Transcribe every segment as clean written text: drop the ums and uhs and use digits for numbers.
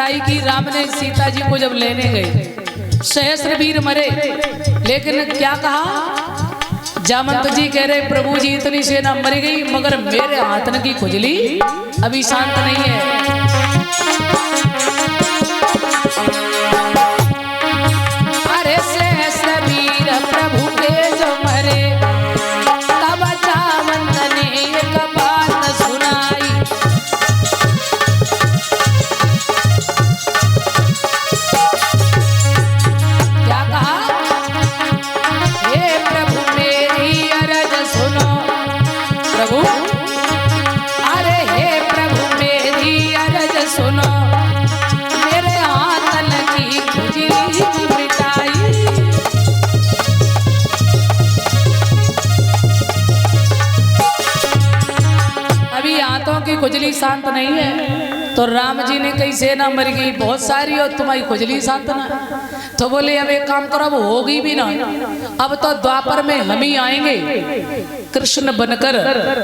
लड़ाई की राम ने सीता जी को जब लेने गए, सहस्त्र वीर मरे, लेकिन क्या कहा जामंत जी कह रहे प्रभु जी इतनी सेना मर गई मगर मेरे हाथन की खुजली अभी शांत नहीं है। अरे सहस्त्र वीर प्रभु के जो मरे तब जामंत ने एक बात सुनाई। क्या कहा? हे प्रभु मेरी अरज सुनो प्रभु, अरे हे प्रभु मेरी अरज सुनो मेरे हाथन की खुजली मिटाई। अभी हाथों की खुजली शांत नहीं है तो राम जी ने कई सेना मर गई बहुत सारी और तुम्हारी खुजली शांत ना। तो बोले अब एक काम करो, अब होगी भी ना, अब तो द्वापर में हम ही आएंगे कृष्ण बनकर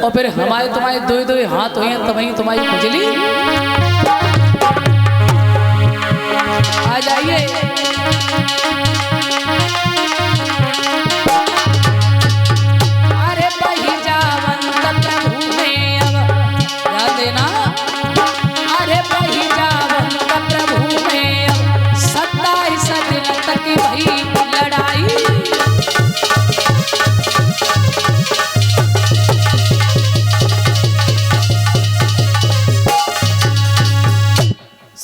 और फिर हमारे तुम्हारे दो दो हाथ हुए तभी तुम्हारी खुजली आ जाइए। अरे भाई जावंत प्रभु में अब ध्यान देना, अरे भाई जावंत प्रभु में अब 27 दिन तक भई लड़ाई।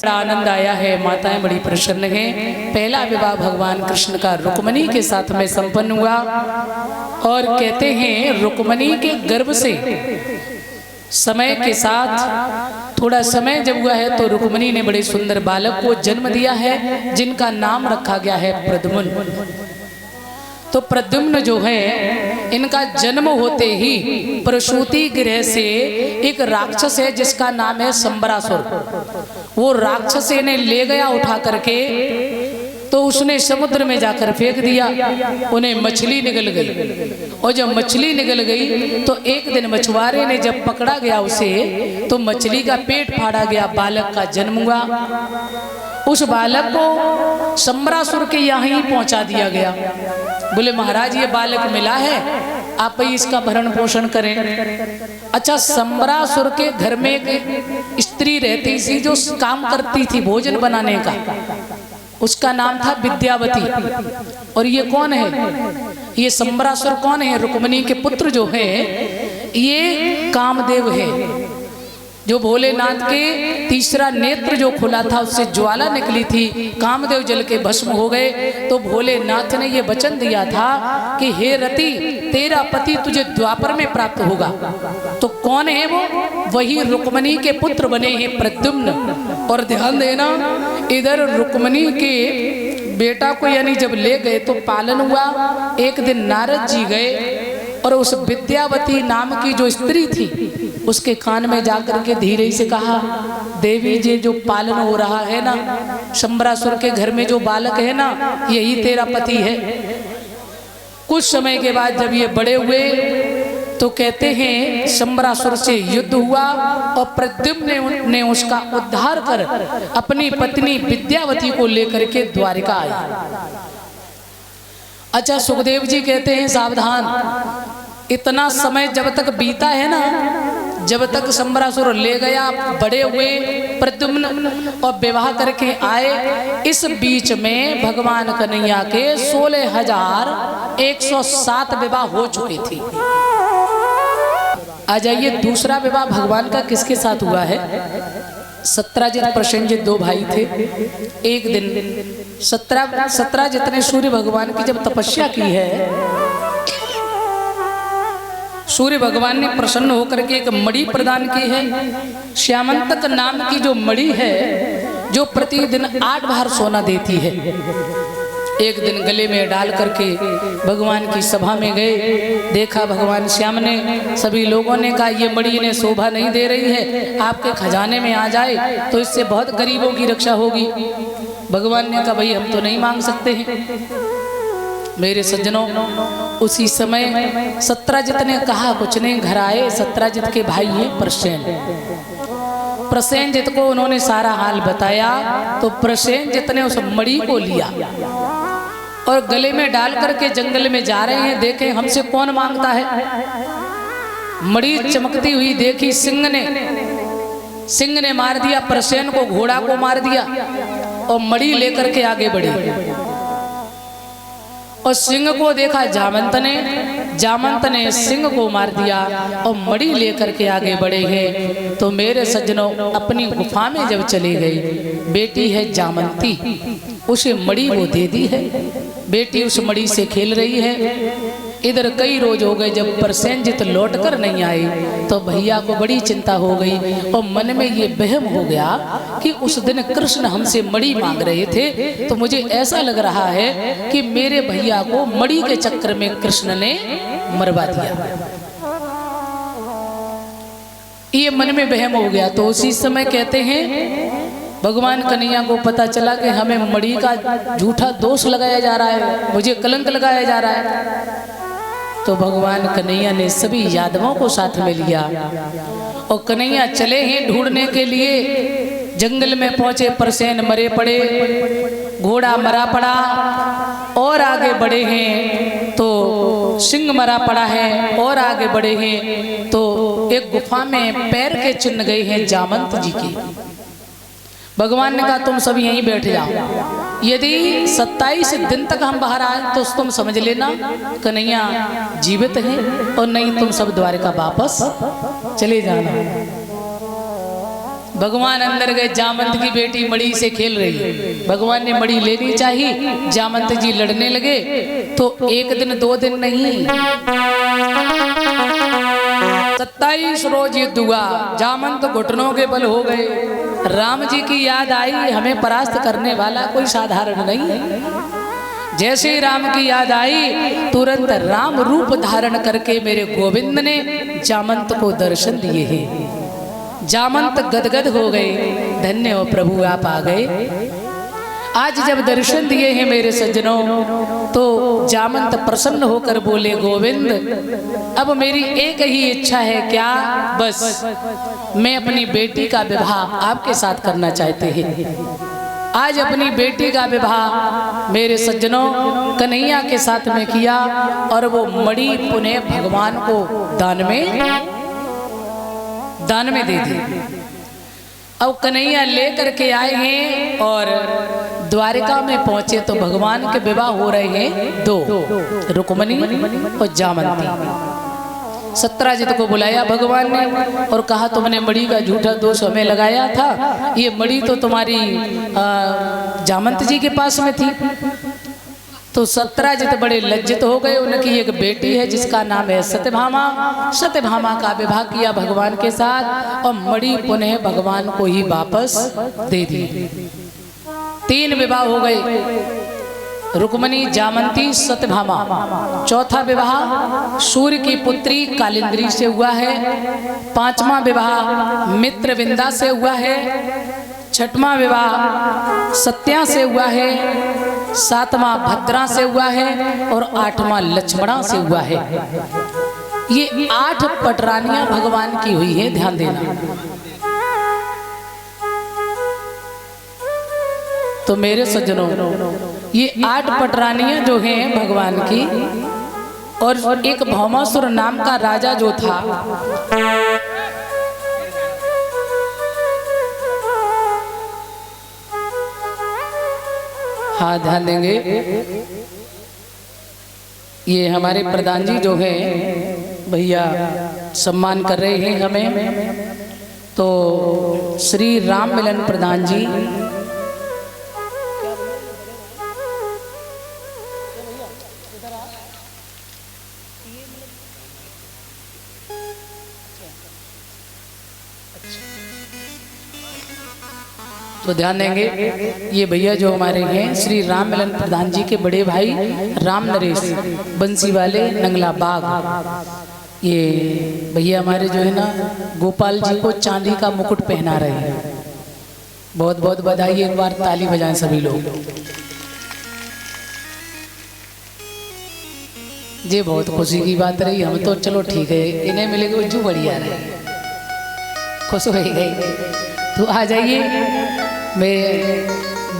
बड़ा आनंद आया है, माताएं बड़ी प्रसन्न हैं। पहला विवाह भगवान कृष्ण का रुक्मणी के साथ में संपन्न हुआ और कहते हैं रुक्मणी के गर्भ से समय के साथ थोड़ा समय जब हुआ है तो रुक्मणी ने बड़े सुंदर बालक को जन्म दिया है जिनका नाम रखा गया है प्रद्युम्न। तो प्रद्युम्न जो है इनका जन्म होते ही प्रसूति गृह से एक राक्षस है जिसका नाम है संबरासुर, वो राक्षस इन्हें ले गया उठा करके, तो उसने समुद्र में जाकर फेंक दिया, उन्हें मछली निकल गई और जब मछली निकल गई तो एक दिन मछुआरे ने जब पकड़ा गया उसे तो मछली का पेट फाड़ा गया, बालक का जन्म हुआ। उस बालक को संबरासुर के यहाँ ही पहुंचा दिया गया। बोले महाराज ये बालक मिला है, आप ही इसका भरण पोषण करें। अच्छा, संबरासुर के घर में एक स्त्री रहती थी जो काम करती थी भोजन बनाने का, उसका नाम था विद्यावती। और ये कौन है? ये संबरासुर कौन है? रुक्मणी के पुत्र जो है ये कामदेव है, जो भोलेनाथ के तीसरा नेत्र जो खुला था उससे ज्वाला निकली थी, कामदेव जल के भस्म हो गए। तो भोलेनाथ ने ये वचन दिया था कि हे रति तेरा पति तुझे द्वापर में प्राप्त होगा। तो कौन है वो? वही रुक्मणी के पुत्र बने हैं प्रद्युम्न। और ध्यान देना, इधर रुक्मणी के बेटा को यानी जब ले गए तो पालन हुआ। एक दिन नारद जी गए और उस विद्यावती नाम की जो स्त्री थी उसके कान में जाकर के धीरे से कहा, देवी जी जो पालन हो रहा है ना, संबरासुर के घर में जो बालक है ना, यही तेरा पति है। कुछ समय के बाद जब ये बड़े हुए तो कहते हैं संबरासुर से युद्ध हुआ और प्रद्युम्न ने उसका उद्धार कर अपनी पत्नी विद्यावती को लेकर के द्वारिका आया। अच्छा, सुखदेव जी कहते हैं सावधान, इतना समय जब तक बीता है ना, जब तक संबरासुर ले गया, बड़े हुए प्रद्युम्न और विवाह करके आए, इस बीच में भगवान कन्हैया के 16,107 विवाह हो चुके थे। आ जाइए, दूसरा विवाह भगवान का किसके साथ हुआ है? सत्राजित प्रसेनजित दो भाई थे। एक दिन सत्राजित ने सूर्य भगवान की जब तपस्या की है, सूर्य भगवान ने प्रसन्न होकर के एक मणि प्रदान की है। श्यामंतक नाम की जो मणि है जो प्रतिदिन 8 बार सोना देती है। एक दिन गले में डाल करके भगवान की सभा में गए, देखा भगवान श्याम ने, सभी लोगों ने कहा ये मणि इन्हें शोभा नहीं दे रही है, आपके खजाने में आ जाए तो इससे बहुत गरीबों की रक्षा होगी। भगवान ने कहा भाई हम तो नहीं मांग सकते हैं। मेरे सज्जनों, उसी समय सत्राजित ने कहा कुछ नहीं, घर आए। सत्राजित के भाई हैं प्रसेन, प्रसेनजित को उन्होंने सारा हाल बताया। तो प्रसेनजित ने उस मणि को लिया और गले में डाल करके जंगल में जा रहे हैं। देखें हमसे कौन मांगता है। मणि चमकती हुई देखी सिंह ने मार दिया प्रसेन को, घोड़ा को मार दिया और मणि लेकर के आगे बढ़े। और सिंह को देखा जामंत ने सिंह को मार दिया और मणि लेकर के आगे बढ़े हैं। तो मेरे सज्जनों, अपनी गुफा में जब चले गए, बेटी है जामंती, उसे मणि वो दे दी है। बेटी उस मणि से खेल रही है। इधर कई रोज हो गए, जब प्रसेनजित लौट कर नहीं आए तो भैया को बड़ी चिंता हो गई और मन में ये वहम हो गया कि उस दिन कृष्ण हमसे मणि मांग रहे थे। तो मुझे ऐसा लग रहा है कि मेरे भैया को मणि के चक्कर में कृष्ण ने मरवा दिया। ये मन में वहम हो गया। तो उसी समय कहते हैं भगवान कन्हैया को पता चला कि हमें मणि का झूठा दोष लगाया जा रहा है, मुझे कलंक लगाया जा रहा है। तो भगवान कन्हैया ने सभी यादवों को साथ में लिया और कन्हैया चले हैं ढूंढने के लिए। जंगल में पहुंचे, प्रसेन मरे पड़े, घोड़ा मरा पड़ा और आगे बढ़े हैं तो सिंह मरा पड़ा है और आगे बढ़े हैं तो एक गुफा में पैर के चिन्ह गए हैं जामंत जी की। भगवान ने कहा तुम सब यहीं बैठ जाओ, यदि 27 दिन तक हम बाहर आए तो तुम समझ लेना कन्हैया जीवित है, और नहीं तुम सब द्वारका वापस चले जाना। भगवान अंदर गए, जामंत की बेटी मणि से खेल रही है। भगवान ने मणि लेनी चाहिए, जामंत जी लड़ने लगे। तो 1 दिन 2 दिन नहीं, 27 रोज युद्ध हुआ। जामंत घुटनों के बल हो गए। राम जी की याद आई, हमें परास्त करने वाला कोई साधारण नहीं है। जैसे राम की याद आई, तुरंत राम रूप धारण करके मेरे गोविंद ने जामंत को दर्शन दिए हैं। जामंत गदगद हो गए, धन्य हो प्रभु आप आ गए। आज जब दर्शन दिए हैं मेरे सज्जनों, तो जामंत प्रसन्न होकर बोले गोविंद अब मेरी एक ही इच्छा है, क्या? बस मैं अपनी बेटी का विवाह आपके साथ करना चाहते हैं। आज अपनी बेटी का विवाह मेरे सज्जनों कन्हैया के साथ में किया और वो मणि पुनः भगवान को दान में दे दी। अब कन्हैया लेकर के आए हैं और द्वारिका में पहुंचे तो भगवान के विवाह हो रहे हैं 2, रुक्मणी और जामंती। सत्राजित को बुलाया भगवान ने और कहा तुमने मणि का झूठा दोष हमें लगाया था, ये मणि तो तुम्हारी जामंत जी के पास में थी। तो सत्राजित बड़े लज्जित हो गए। उनकी एक बेटी है जिसका नाम है सत्यभामा। सत्यभामा का विवाह किया भगवान के साथ और मणि पुनः भगवान को ही वापस दे दी। 3 विवाह हो गए, रुक्मणी, जामंती, सत्यभामा। 4था विवाह सूर्य की पुत्री कालिंद्री से हुआ है। 5वां विवाह मित्रविंदा से हुआ है। 6वां विवाह सत्या से हुआ है। 7वां भद्रा से हुआ है और 8वां लक्ष्मणा से हुआ है। ये 8 पटरानियां भगवान की हुई है, ध्यान देना। तो मेरे सज्जनों ये 8 पटरानियां जो हैं भगवान की, और एक भौमासुर नाम का राजा जो था, हाँ ध्यान देंगे, ये हमारे प्रधान जी जो हैं भैया सम्मान कर रहे हैं हमें। तो श्री राम मिलन प्रधान जी, तो ध्यान देंगे ये भैया जो हमारे हैं श्री राम मिलन प्रधान जी के बड़े भाई राम नरेश बंसी वाले नंगला बाग। ये भैया हमारे जो है ना गोपाल जी को चांदी का मुकुट पहना रहे हैं। बहुत बहुत बधाई, एक बार ताली बजाएं सभी लोग। ये बहुत खुशी की बात रही। हम तो चलो ठीक है, इन्हें मिलेगी जो बढ़िया रहे, खुश हो गई। तो आ जाइए, मैं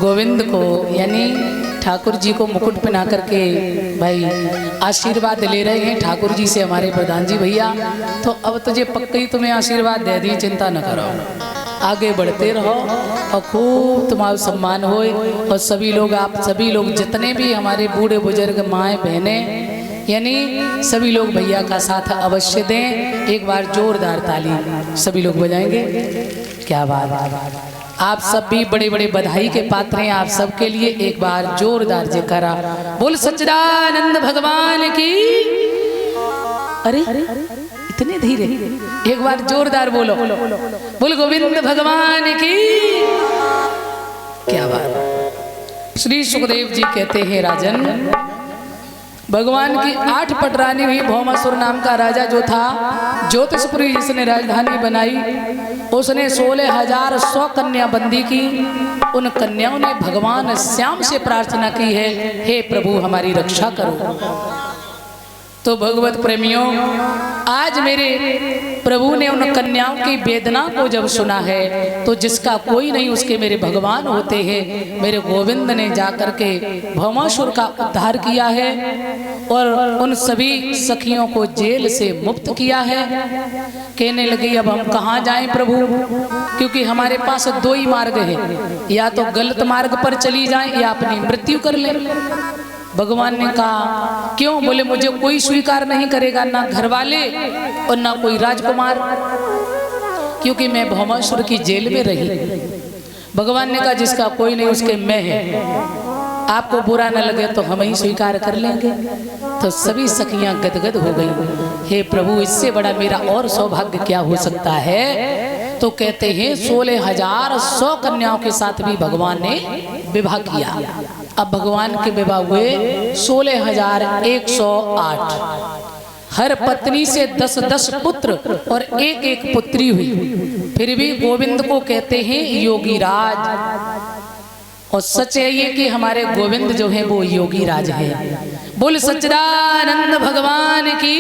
गोविंद को यानी ठाकुर जी को मुकुट पहना करके भाई आशीर्वाद ले रहे हैं ठाकुर जी से हमारे प्रधान जी भैया। तो अब तुझे पक्का ही तुम्हें आशीर्वाद दे दी, चिंता न करो, आगे बढ़ते रहो और खूब तुम्हारा सम्मान हो। और सभी लोग, आप सभी लोग जितने भी हमारे बूढ़े बुजुर्ग माएँ बहनें यानी सभी लोग भैया का साथ अवश्य दें। एक बार जोरदार ताली सभी लोग बजाएंगे। क्या बात, आप सब भी बड़े बड़े बधाई के पात्र हैं। आप सबके लिए एक बार जोरदार जयकारा बोल सच्चिदानंद भगवान की। अरे इतने धीरे, एक बार जोरदार बोलो, बोल गोविंद भगवान की। क्या बात। श्री सुखदेव जी कहते हैं, राजन भगवान की 8 पटरानी हुई। भौमासुर नाम का राजा जो था, ज्योतिषपुरी जिसने राजधानी बनाई, उसने 16,100 कन्या बंदी की। उन कन्याओं ने भगवान श्याम से प्रार्थना की है, हे प्रभु हमारी रक्षा करो। तो भगवत प्रेमियों, आज मेरे प्रभु ने उन कन्याओं की वेदना को जब सुना है, तो जिसका कोई नहीं उसके मेरे भगवान होते हैं। मेरे गोविंद ने जाकर के भौमासुर का उद्धार किया है और उन सभी सखियों को जेल से मुक्त किया है। कहने लगी अब हम कहाँ जाएं प्रभु, क्योंकि हमारे पास 2 ही मार्ग है, या तो गलत मार्ग पर चली जाएं या अपनी मृत्यु कर लें। भगवान ने कहा क्यों? बोले मुझे कोई स्वीकार नहीं करेगा, ना घर वाले और ना कोई राजकुमार, क्योंकि मैं भौमासुर की जेल में रही। भगवान ने कहा जिसका कोई नहीं उसके मैं है, आपको बुरा न लगे तो हम ही स्वीकार कर लेंगे। तो सभी सखियां गदगद हो गई, हे प्रभु इससे बड़ा मेरा और सौभाग्य क्या हो सकता है। तो कहते हैं 16,100 कन्याओं के साथ भी भगवान ने विवाह किया। अब भगवान के विवाह हुए 16,108। हर पत्नी से 10-10 पुत्र और 1-1 पुत्री हुई। फिर भी गोविंद को कहते हैं योगी राज। और सच है ये कि हमारे गोविंद जो है वो योगी राज है। बोल सच्चिदानंद भगवान की।